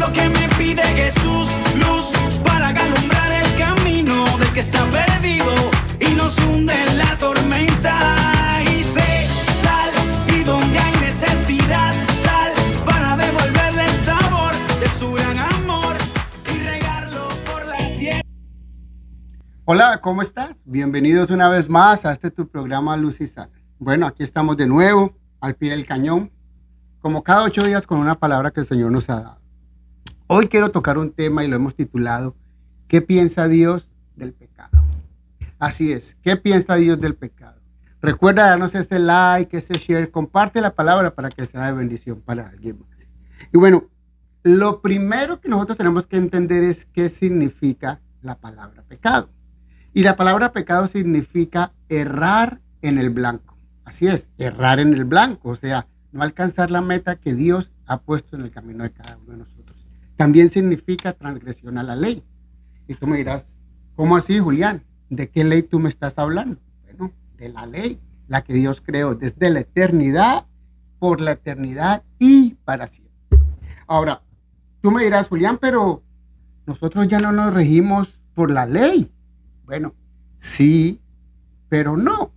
lo que me pide Jesús, luz para alumbrar el camino del que está perdido y nos hunde en la tormenta. Y sé, sal, y donde hay necesidad, sal para devolverle el sabor de su gran amor y regarlo por la tierra. Hola, ¿cómo estás? Bienvenidos una vez más a este tu programa Luz y Sal. Bueno, aquí estamos de nuevo, al pie del cañón, como cada 8 días con una palabra que el Señor nos ha dado. Hoy quiero tocar un tema y lo hemos titulado ¿Qué piensa Dios del pecado? Así es, ¿qué piensa Dios del pecado? Recuerda darnos este like, este share, comparte la palabra para que sea de bendición para alguien más. Y bueno, lo primero que nosotros tenemos que entender es qué significa la palabra pecado. Y la palabra pecado significa errar en el blanco. Así es, errar en el blanco, o sea, no alcanzar la meta que Dios ha puesto en el camino de cada uno de nosotros. También significa transgresión a la ley. Y tú me dirás, ¿cómo así, Julián? ¿De qué ley tú me estás hablando? Bueno, de la ley, la que Dios creó desde la eternidad, por la eternidad y para siempre. Ahora, tú me dirás, Julián, pero nosotros ya no nos regimos por la ley. Bueno, sí, pero no.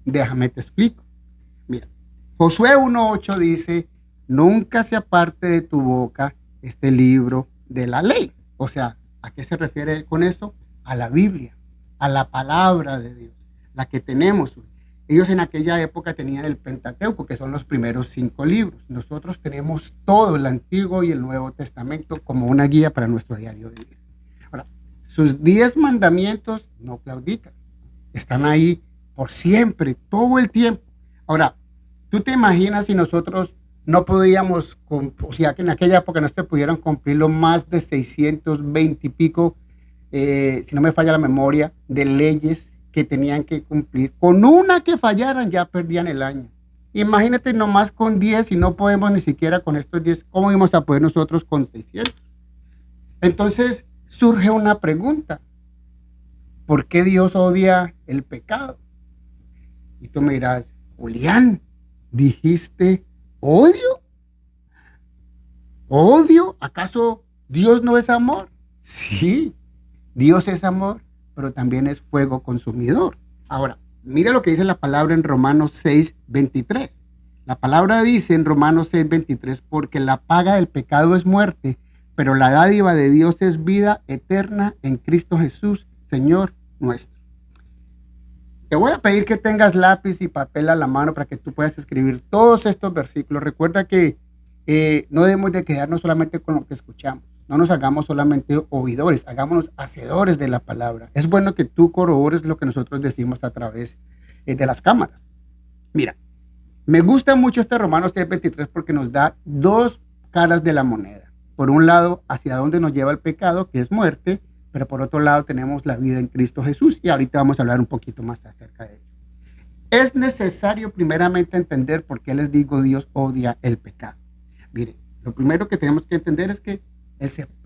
Déjame te explico. Mira, Josué 1:8 dice, nunca se aparte de tu boca este libro de la ley. O sea, ¿a qué se refiere con esto? A la Biblia, a la palabra de Dios, la que tenemos hoy. Ellos en aquella época tenían el Pentateuco, que son los primeros 5 libros. Nosotros tenemos todo el Antiguo y el Nuevo Testamento como una guía para nuestro diario de vida. Ahora, sus 10 mandamientos no claudican. Están ahí por siempre, todo el tiempo. Ahora, ¿tú te imaginas si nosotros no podíamos, o sea, que en aquella época no se pudieran cumplir los más de 620 y pico, si no me falla la memoria, de leyes que tenían que cumplir? Con una que fallaran ya perdían el año. Imagínate nomás con 10, si no podemos ni siquiera con estos 10, ¿cómo íbamos a poder nosotros con 600? Entonces surge una pregunta. ¿Por qué Dios odia el pecado? Y tú me dirás, Julián, ¿dijiste odio? ¿Odio? ¿Acaso Dios no es amor? Sí, Dios es amor, pero también es fuego consumidor. Ahora, mira lo que dice la palabra en Romanos 6:23. La palabra dice en Romanos 6:23, porque la paga del pecado es muerte, pero la dádiva de Dios es vida eterna en Cristo Jesús, Señor nuestro. Te voy a pedir que tengas lápiz y papel a la mano para que tú puedas escribir todos estos versículos. Recuerda que no debemos de quedarnos solamente con lo que escuchamos. No nos hagamos solamente oidores, hagámonos hacedores de la palabra. Es bueno que tú corrobores lo que nosotros decimos a través de las cámaras. Mira, me gusta mucho este Romanos 6:23 porque nos da 2 caras de la moneda. Por un lado, hacia dónde nos lleva el pecado, que es muerte, pero por otro lado tenemos la vida en Cristo Jesús, y ahorita vamos a hablar un poquito más acerca de ello. Es necesario primeramente entender por qué les digo Dios odia el pecado. Mire, lo primero que tenemos que entender es que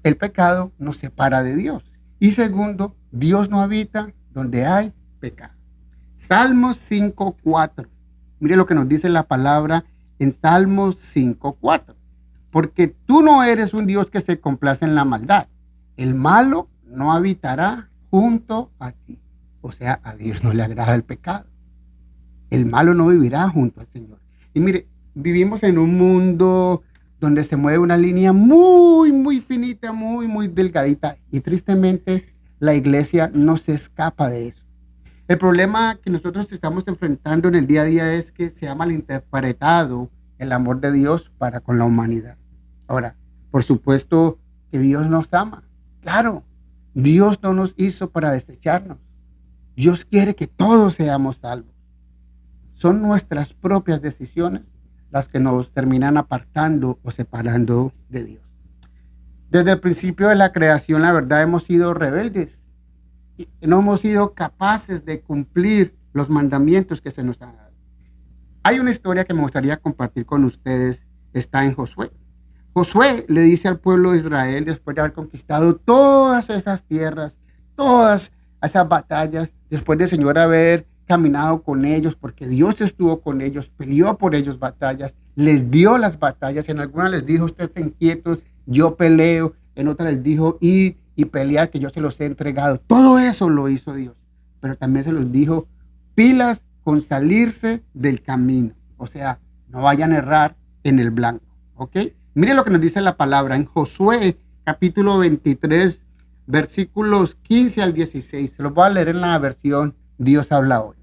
el pecado nos separa de Dios. Y segundo, Dios no habita donde hay pecado. Salmos 5:4. Mire lo que nos dice la palabra en Salmos 5:4. Porque tú no eres un Dios que se complace en la maldad. El malo no habitará junto a ti. O sea, a Dios no le agrada el pecado. El malo no vivirá junto al Señor. Y mire, vivimos en un mundo donde se mueve una línea muy, muy finita, muy, muy delgadita. Y tristemente la iglesia no se escapa de eso. El problema que nosotros estamos enfrentando en el día a día es que se ha malinterpretado el amor de Dios para con la humanidad. Ahora, por supuesto que Dios nos ama. Claro, Dios no nos hizo para desecharnos. Dios quiere que todos seamos salvos. Son nuestras propias decisiones las que nos terminan apartando o separando de Dios. Desde el principio de la creación, la verdad, hemos sido rebeldes y no hemos sido capaces de cumplir los mandamientos que se nos han dado. Hay una historia que me gustaría compartir con ustedes, está en Josué. Josué le dice al pueblo de Israel, después de haber conquistado todas esas tierras, todas esas batallas, después del Señor haber caminado con ellos, porque Dios estuvo con ellos, peleó por ellos batallas, les dio las batallas, en algunas les dijo, ustedes estén quietos, yo peleo. En otra les dijo, ir y pelear, que yo se los he entregado. Todo eso lo hizo Dios. Pero también se los dijo, pilas con salirse del camino. O sea, no vayan a errar en el blanco. ¿Ok? Mire lo que nos dice la palabra en Josué, capítulo 23, versículos 15 al 16. Se los voy a leer en la versión Dios habla hoy.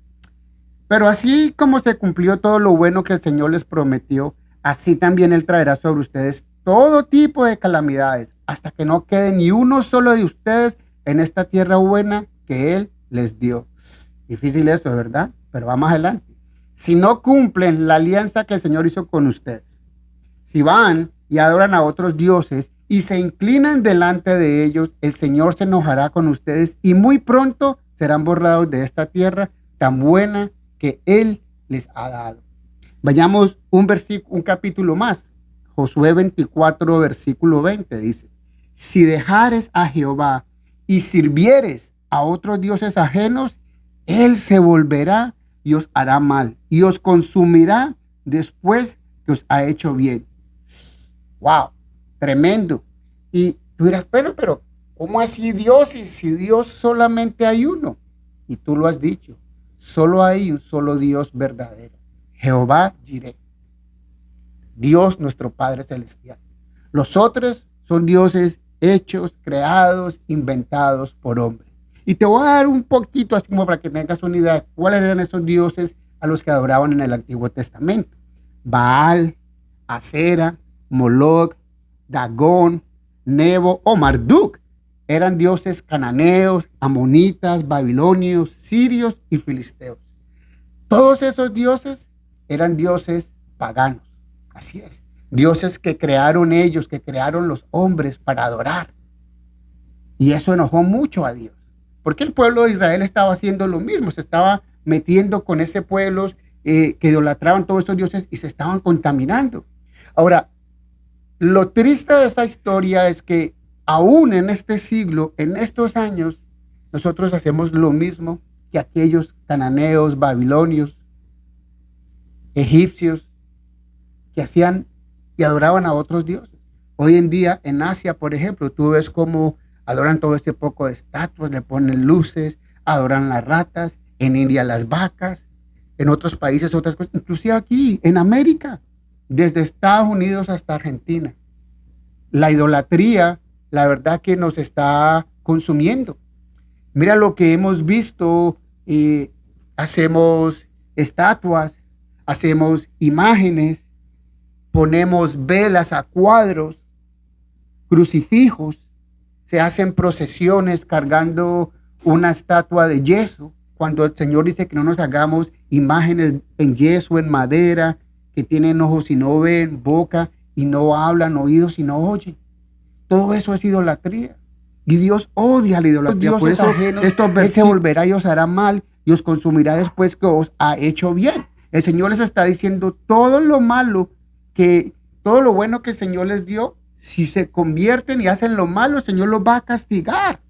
Pero así como se cumplió todo lo bueno que el Señor les prometió, así también Él traerá sobre ustedes todo tipo de calamidades, hasta que no quede ni uno solo de ustedes en esta tierra buena que Él les dio. Difícil eso, ¿verdad? Pero vamos adelante. Si no cumplen la alianza que el Señor hizo con ustedes, si van y adoran a otros dioses y se inclinan delante de ellos, el Señor se enojará con ustedes y muy pronto serán borrados de esta tierra tan buena que Él les ha dado. Vayamos un capítulo más. Josué 24, versículo 20 dice, si dejares a Jehová y sirvieres a otros dioses ajenos, Él se volverá y os hará mal y os consumirá después que os ha hecho bien. ¡Wow! Tremendo. Y tú dirás, pero ¿cómo así Dios? Y si Dios solamente hay uno. Y tú lo has dicho, solo hay un solo Dios verdadero, Jehová Jireh, Dios nuestro Padre Celestial. Los otros son dioses hechos, creados, inventados por hombres. Y te voy a dar un poquito así como para que tengas una idea de cuáles eran esos dioses a los que adoraban en el Antiguo Testamento. Baal, Acera, Moloch, Dagón, Nebo o Marduk. Eran dioses cananeos, amonitas, babilonios, sirios y filisteos. Todos esos dioses eran dioses paganos. Así es. Dioses que crearon ellos, que crearon los hombres para adorar. Y eso enojó mucho a Dios. Porque el pueblo de Israel estaba haciendo lo mismo. Se estaba metiendo con ese pueblo que idolatraban todos estos dioses y se estaban contaminando. Ahora, lo triste de esta historia es que aún en este siglo, en estos años, nosotros hacemos lo mismo que aquellos cananeos, babilonios, egipcios, que hacían y adoraban a otros dioses. Hoy en día, en Asia, por ejemplo, tú ves cómo adoran todo este poco de estatuas, le ponen luces, adoran las ratas, en India las vacas, en otros países otras cosas, inclusive aquí, en América, desde Estados Unidos hasta Argentina. La idolatría, la verdad que nos está consumiendo. Mira lo que hemos visto, hacemos estatuas, hacemos imágenes, ponemos velas a cuadros, crucifijos, se hacen procesiones cargando una estatua de yeso, cuando el Señor dice que no nos hagamos imágenes en yeso, en madera, que tienen ojos y no ven, boca y no hablan, oídos y no oyen. Todo eso es idolatría. Y Dios odia la idolatría. Por eso Él se volverá y os hará mal y os consumirá después que os ha hecho bien. El Señor les está diciendo todo lo malo, todo lo bueno que el Señor les dio, si se convierten y hacen lo malo, el Señor los va a castigar.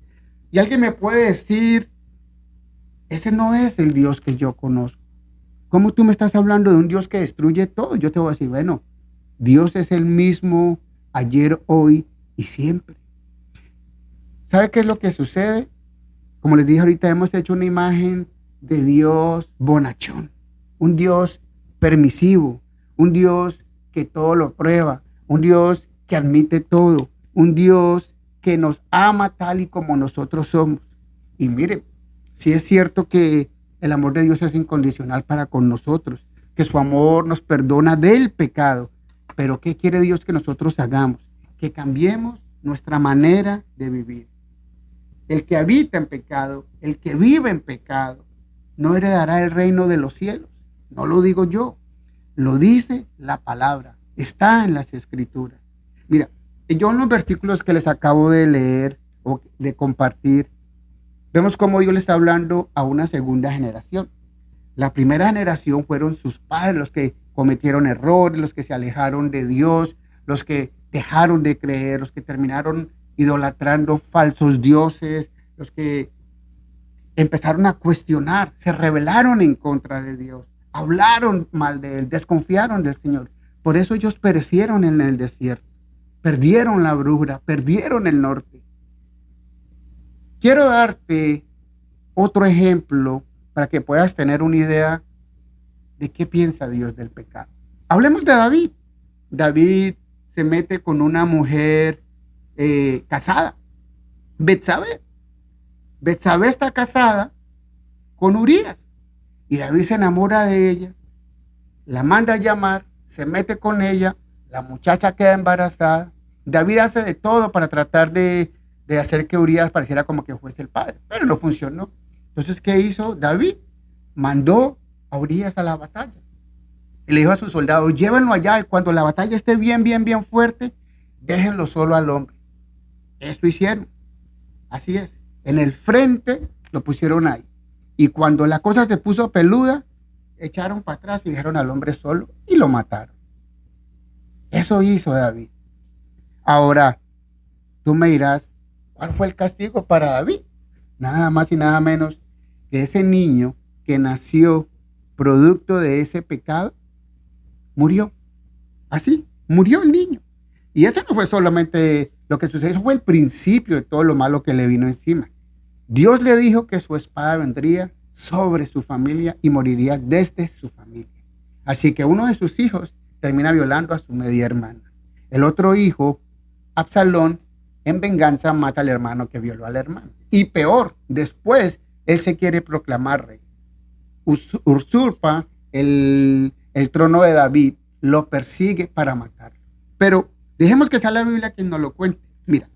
Y alguien me puede decir, ese no es el Dios que yo conozco. ¿Cómo tú me estás hablando de un Dios que destruye todo? Yo te voy a decir, bueno, Dios es el mismo ayer, hoy y siempre. ¿Sabe qué es lo que sucede? Como les dije ahorita, hemos hecho una imagen de Dios bonachón, un Dios permisivo, un Dios que todo lo prueba, un Dios que admite todo, un Dios que nos ama tal y como nosotros somos. Y mire, sí es cierto que el amor de Dios es incondicional para con nosotros, que su amor nos perdona del pecado, pero ¿qué quiere Dios que nosotros hagamos? Que cambiemos nuestra manera de vivir. El que habita en pecado, el que vive en pecado, no heredará el reino de los cielos. No lo digo yo, lo dice la palabra, está en las escrituras. Mira, yo en los versículos que les acabo de leer o de compartir, vemos cómo Dios le está hablando a una segunda generación. La primera generación fueron sus padres, los que cometieron errores, los que se alejaron de Dios, los que dejaron de creer, los que terminaron idolatrando falsos dioses, los que empezaron a cuestionar, se rebelaron en contra de Dios, hablaron mal de Él, desconfiaron del Señor. Por eso ellos perecieron en el desierto. perdieron la brújula, perdieron el norte. Quiero darte otro ejemplo para que puedas tener una idea de qué piensa Dios del pecado. Hablemos de David. David se mete con una mujer casada, Betsabé. Betsabé está casada con Urías y David se enamora de ella, la manda a llamar, se mete con ella, la muchacha queda embarazada. David hace de todo para tratar de hacer que Urías pareciera como que fuese el padre, pero no funcionó. Entonces, ¿qué hizo David? Mandó a Urías a la batalla. Y le dijo a sus soldados, llévenlo allá y cuando la batalla esté bien fuerte, déjenlo solo al hombre. Esto hicieron. Así es. En el frente lo pusieron ahí. Y cuando la cosa se puso peluda, echaron para atrás y dejaron al hombre solo y lo mataron. Eso hizo David. Ahora, tú me dirás, ¿cuál fue el castigo para David? Nada más y nada menos que ese niño que nació producto de ese pecado, murió. Así, murió el niño. Y eso no fue solamente lo que sucedió, eso fue el principio de todo lo malo que le vino encima. Dios le dijo que su espada vendría sobre su familia y moriría desde su familia. Así que uno de sus hijos termina violando a su media hermana. El otro hijo, Absalón, en venganza mata al hermano que violó al hermano. Y peor, después él se quiere proclamar rey. Usurpa el trono de David, lo persigue para matarlo. Pero dejemos que sea la Biblia quien nos lo cuente. Mira,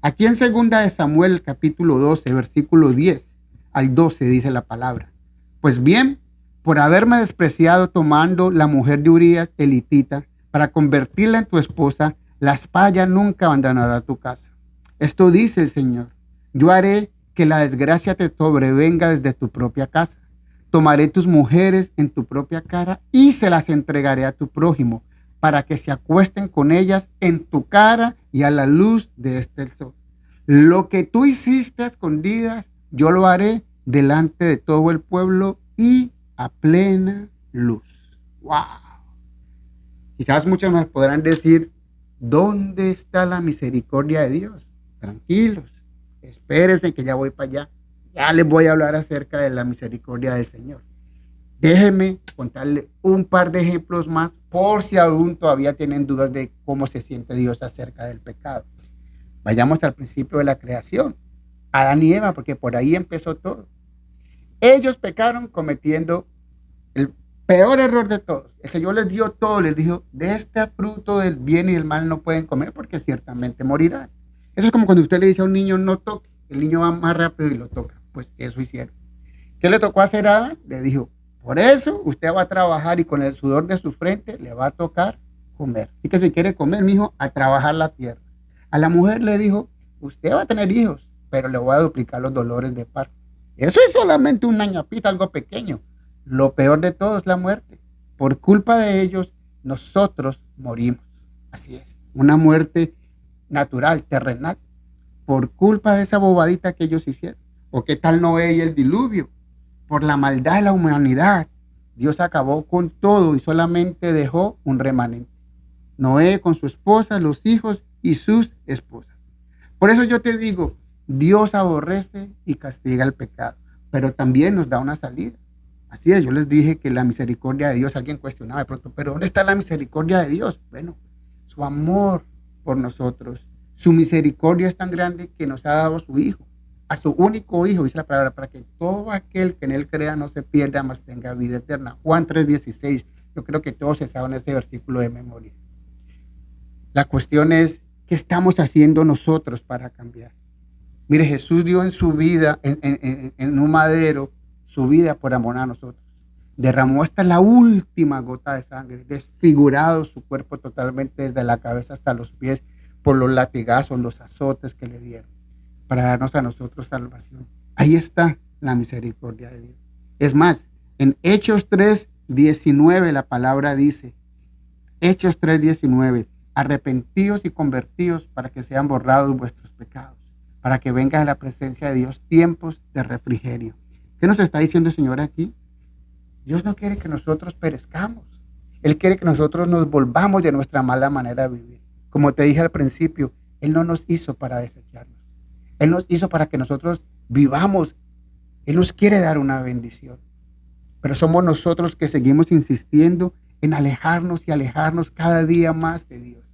aquí en 2 de Samuel, capítulo 12, versículo 10 al 12, dice la palabra. Pues bien, por haberme despreciado tomando la mujer de Urías, elitita, para convertirla en tu esposa, la espada ya nunca abandonará tu casa. Esto dice el Señor. Yo haré que la desgracia te sobrevenga desde tu propia casa. Tomaré tus mujeres en tu propia cara y se las entregaré a tu prójimo, para que se acuesten con ellas en tu cara y a la luz de este sol. Lo que tú hiciste a escondidas, yo lo haré delante de todo el pueblo y a plena luz. ¡Wow! Quizás muchos nos podrán decir, ¿dónde está la misericordia de Dios? Tranquilos, espérense que ya voy para allá. Ya les voy a hablar acerca de la misericordia del Señor. Déjenme contarle un par de ejemplos más por si aún todavía tienen dudas de cómo se siente Dios acerca del pecado. Vayamos al principio de la creación. Adán y Eva, porque por ahí empezó todo. Ellos pecaron cometiendo el peor error de todos. El Señor les dio todo, les dijo, de este fruto del bien y del mal no pueden comer porque ciertamente morirán. Eso es como cuando usted le dice a un niño no toque, el niño va más rápido y lo toca. Pues eso hicieron. ¿Qué le tocó hacer a Adán? Le dijo, por eso usted va a trabajar y con el sudor de su frente le va a tocar comer. Así que si quiere comer, mijo, a trabajar la tierra. A la mujer le dijo, usted va a tener hijos, pero le voy a duplicar los dolores de parto. Eso es solamente una ñapita, algo pequeño. Lo peor de todo es la muerte. Por culpa de ellos, nosotros morimos. Así es, una muerte natural, terrenal, por culpa de esa bobadita que ellos hicieron. ¿O qué tal Noé y el diluvio? Por la maldad de la humanidad, Dios acabó con todo y solamente dejó un remanente. Noé con su esposa, los hijos y sus esposas. Por eso yo te digo, Dios aborrece y castiga el pecado, pero también nos da una salida. Así es, yo les dije que la misericordia de Dios, alguien cuestionaba de pronto, pero ¿dónde está la misericordia de Dios? Bueno, su amor por nosotros, su misericordia es tan grande que nos ha dado a su Hijo, a su único Hijo, dice la palabra, para que todo aquel que en Él crea no se pierda, mas tenga vida eterna. Juan 3:16, yo creo que todos se saben ese versículo de memoria. La cuestión es, ¿qué estamos haciendo nosotros para cambiar? Mire, Jesús dio en su vida, en un madero, su vida por amor a nosotros. Derramó hasta la última gota de sangre, desfigurado su cuerpo totalmente desde la cabeza hasta los pies por los latigazos, los azotes que le dieron, para darnos a nosotros salvación. Ahí está la misericordia de Dios. Es más, en Hechos 3:19 la palabra dice, Hechos 3:19, arrepentíos y convertíos para que sean borrados vuestros pecados, para que venga a la presencia de Dios tiempos de refrigerio. ¿Qué nos está diciendo el Señor aquí? Dios no quiere que nosotros perezcamos. Él quiere que nosotros nos volvamos de nuestra mala manera de vivir. Como te dije al principio, Él no nos hizo para desecharnos. Él nos hizo para que nosotros vivamos. Él nos quiere dar una bendición. Pero somos nosotros que seguimos insistiendo en alejarnos y alejarnos cada día más de Dios.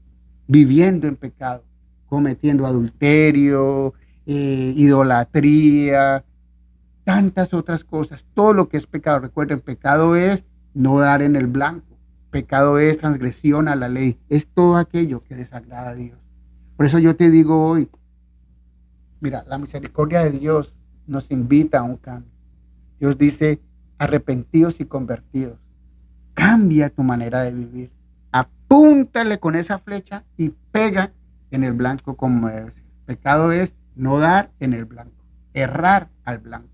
Viviendo en pecado, cometiendo adulterio, idolatría, tantas otras cosas. Todo lo que es pecado. Recuerden, pecado es no dar en el blanco. Pecado es transgresión a la ley. Es todo aquello que desagrada a Dios. Por eso yo te digo hoy, mira, la misericordia de Dios nos invita a un cambio. Dios dice, arrepentidos y convertidos. Cambia tu manera de vivir. Apúntale con esa flecha y pega en el blanco como debe ser. Pecado es no dar en el blanco, errar al blanco.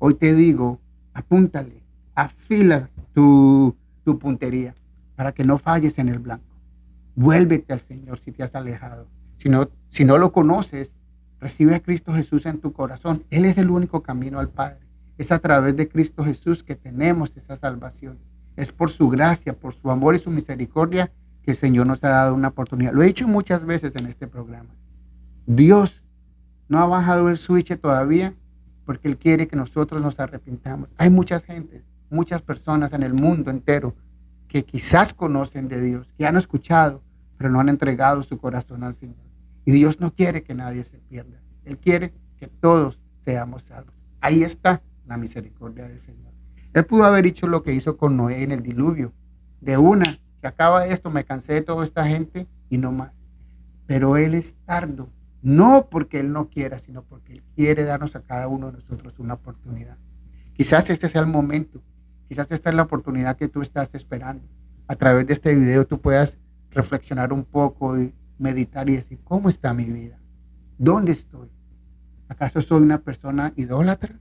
Hoy te digo, apúntale, afila tu puntería para que no falles en el blanco. Vuélvete al Señor si te has alejado. Si no lo conoces, recibe a Cristo Jesús en tu corazón. Él es el único camino al Padre. Es a través de Cristo Jesús que tenemos esa salvación. Es por su gracia, por su amor y su misericordia que el Señor nos ha dado una oportunidad. Lo he dicho muchas veces en este programa. Dios no ha bajado el switch todavía porque Él quiere que nosotros nos arrepintamos. Hay muchas gentes, muchas personas en el mundo entero que quizás conocen de Dios, que han escuchado, pero no han entregado su corazón al Señor. Y Dios no quiere que nadie se pierda. Él quiere que todos seamos salvos. Ahí está la misericordia del Señor. Él pudo haber hecho lo que hizo con Noé en el diluvio. De una, se acaba esto, me cansé de toda esta gente y no más. Pero Él es tardo, no porque Él no quiera, sino porque Él quiere darnos a cada uno de nosotros una oportunidad. Quizás este sea el momento, quizás esta es la oportunidad que tú estás esperando. A través de este video tú puedas reflexionar un poco y meditar y decir, ¿cómo está mi vida? ¿Dónde estoy? ¿Acaso soy una persona idólatra?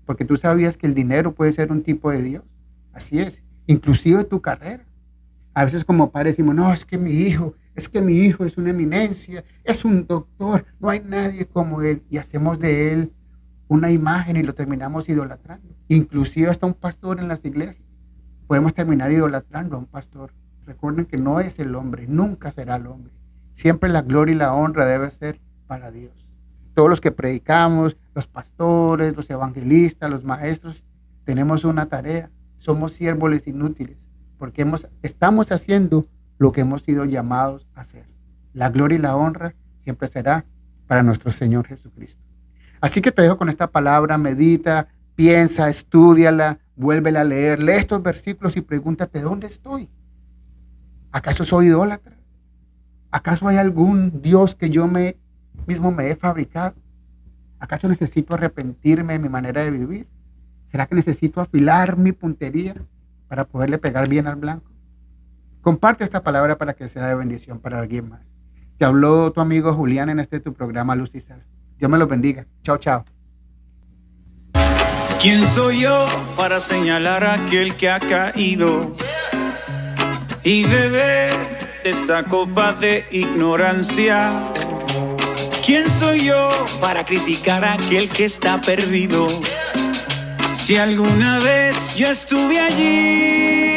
Porque tú sabías que el dinero puede ser un tipo de Dios. Así es, inclusive tu carrera. A veces como padres decimos, no, es que mi hijo es una eminencia, es un doctor, no hay nadie como él. Y hacemos de él una imagen y lo terminamos idolatrando. Inclusive hasta un pastor en las iglesias. Podemos terminar idolatrando a un pastor. Recuerden que no es el hombre, nunca será el hombre. Siempre la gloria y la honra debe ser para Dios. Todos los que predicamos, los pastores, los evangelistas, los maestros, tenemos una tarea. Somos siervos inútiles porque estamos haciendo lo que hemos sido llamados a hacer. La gloria y la honra siempre será para nuestro Señor Jesucristo. Así que te dejo con esta palabra, medita, piensa, estúdiala, vuélvela a leer, lee estos versículos y pregúntate, ¿dónde estoy? ¿Acaso soy idólatra? ¿Acaso hay algún Dios que yo mismo me he fabricado? ¿Acaso necesito arrepentirme de mi manera de vivir? ¿Será que necesito afilar mi puntería para poderle pegar bien al blanco? Comparte esta palabra para que sea de bendición para alguien más. Te habló tu amigo Julián en tu programa Luz y Sal. Dios me los bendiga. Chao, chao. ¿Quién soy yo para señalar a aquel que ha caído y beber de esta copa de ignorancia? ¿Quién soy yo para criticar a aquel que está perdido? Si alguna vez yo estuve allí.